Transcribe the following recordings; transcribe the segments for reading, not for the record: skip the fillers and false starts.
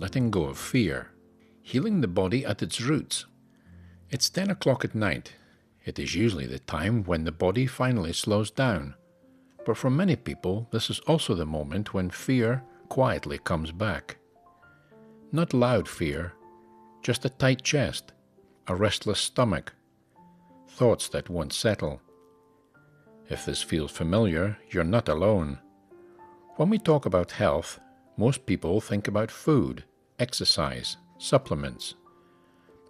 letting go of fear, healing the body at its roots. It's 10 o'clock at night. It is usually the time when the body finally slows down. But for many people, this is also the moment when fear quietly comes back. Not loud fear, just a tight chest, a restless stomach, thoughts that won't settle. If this feels familiar, you're not alone. When we talk about health, most people think about food, exercise, supplements.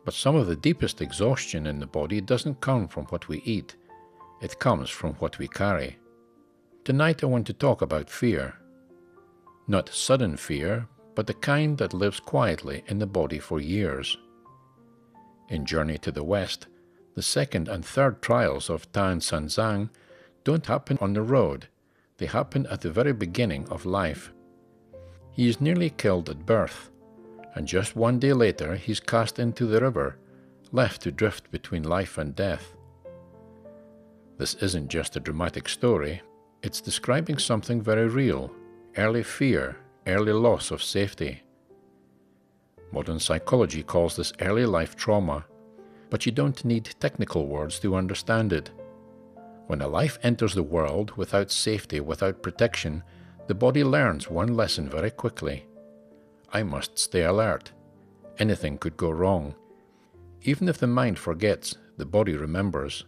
But some of the deepest exhaustion in the body doesn't come from what we eat. It comes from what we carry. Tonight I want to talk about fear. Not sudden fear, but the kind that lives quietly in the body for years. In Journey to the West, the second and third trials of Tang Monk don't happen on the road. They happen at the very beginning of life. He is nearly killed at birth, and just one day later he's cast into the river, left to drift between life and death. This isn't just a dramatic story, it's describing something very real, early fear, early loss of safety. Modern psychology calls this early life trauma, but you don't need technical words to understand it. When a life enters the world without safety, without protection, the body learns one lesson very quickly. I must stay alert. Anything could go wrong. Even if the mind forgets, the body remembers.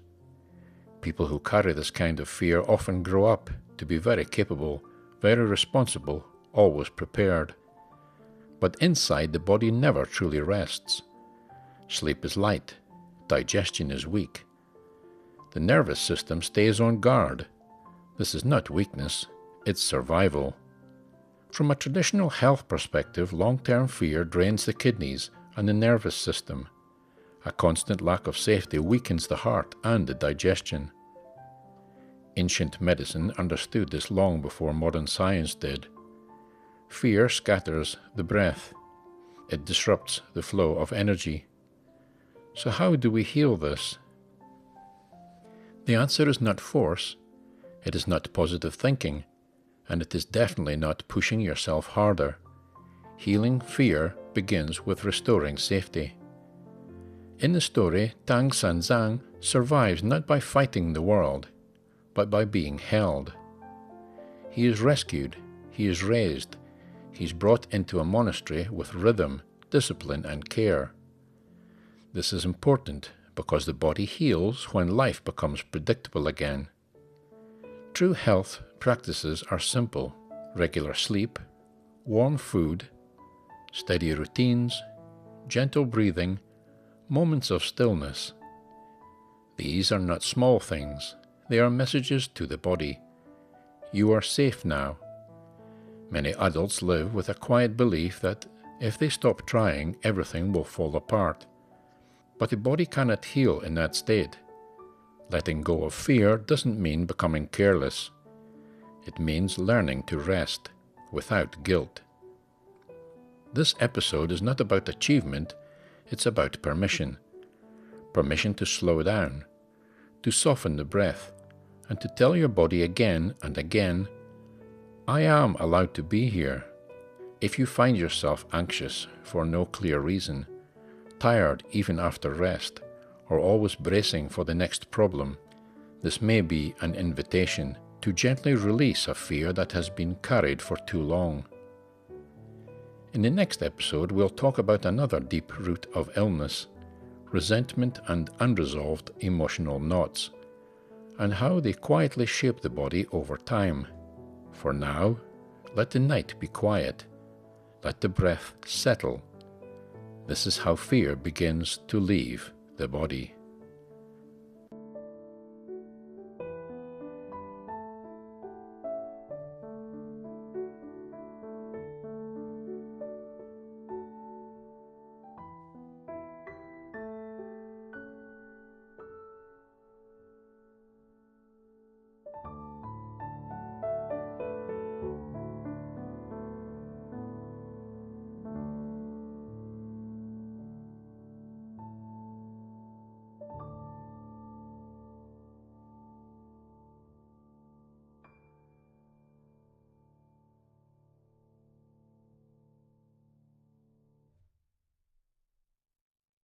People who carry this kind of fear often grow up to be very capable, very responsible, always prepared. But inside, the body never truly rests. Sleep is light. Digestion is weak. The nervous system stays on guard. This is not weakness, it's survival. From a traditional health perspective, long-term fear drains the kidneys and the nervous system. A constant lack of safety weakens the heart and the digestion. Ancient medicine understood this long before modern science did. Fear scatters the breath. It disrupts the flow of energy. So how do we heal this? The answer is not force, it is not positive thinking, and it is definitely not pushing yourself harder. Healing fear begins with restoring safety. In the story, Tang Monk survives not by fighting the world, but by being held. He is rescued, he is raised, he is brought into a monastery with rhythm, discipline, and care. This is important because the body heals when life becomes predictable again. True health practices are simple: regular sleep, warm food, steady routines, gentle breathing, moments of stillness. These are not small things, they are messages to the body. You are safe now. Many adults live with a quiet belief that if they stop trying, everything will fall apart. But the body cannot heal in that state. Letting go of fear doesn't mean becoming careless. It means learning to rest without guilt. This episode is not about achievement, it's about permission. Permission to slow down, to soften the breath, and to tell your body again and again, I am allowed to be here. If you find yourself anxious for no clear reason, tired even after rest, or always bracing for the next problem, this may be an invitation to gently release a fear that has been carried for too long. In the next episode, we'll talk about another deep root of illness, resentment and unresolved emotional knots, and how they quietly shape the body over time. For now, let the night be quiet. Let the breath settle. This is how fear begins to leave the body.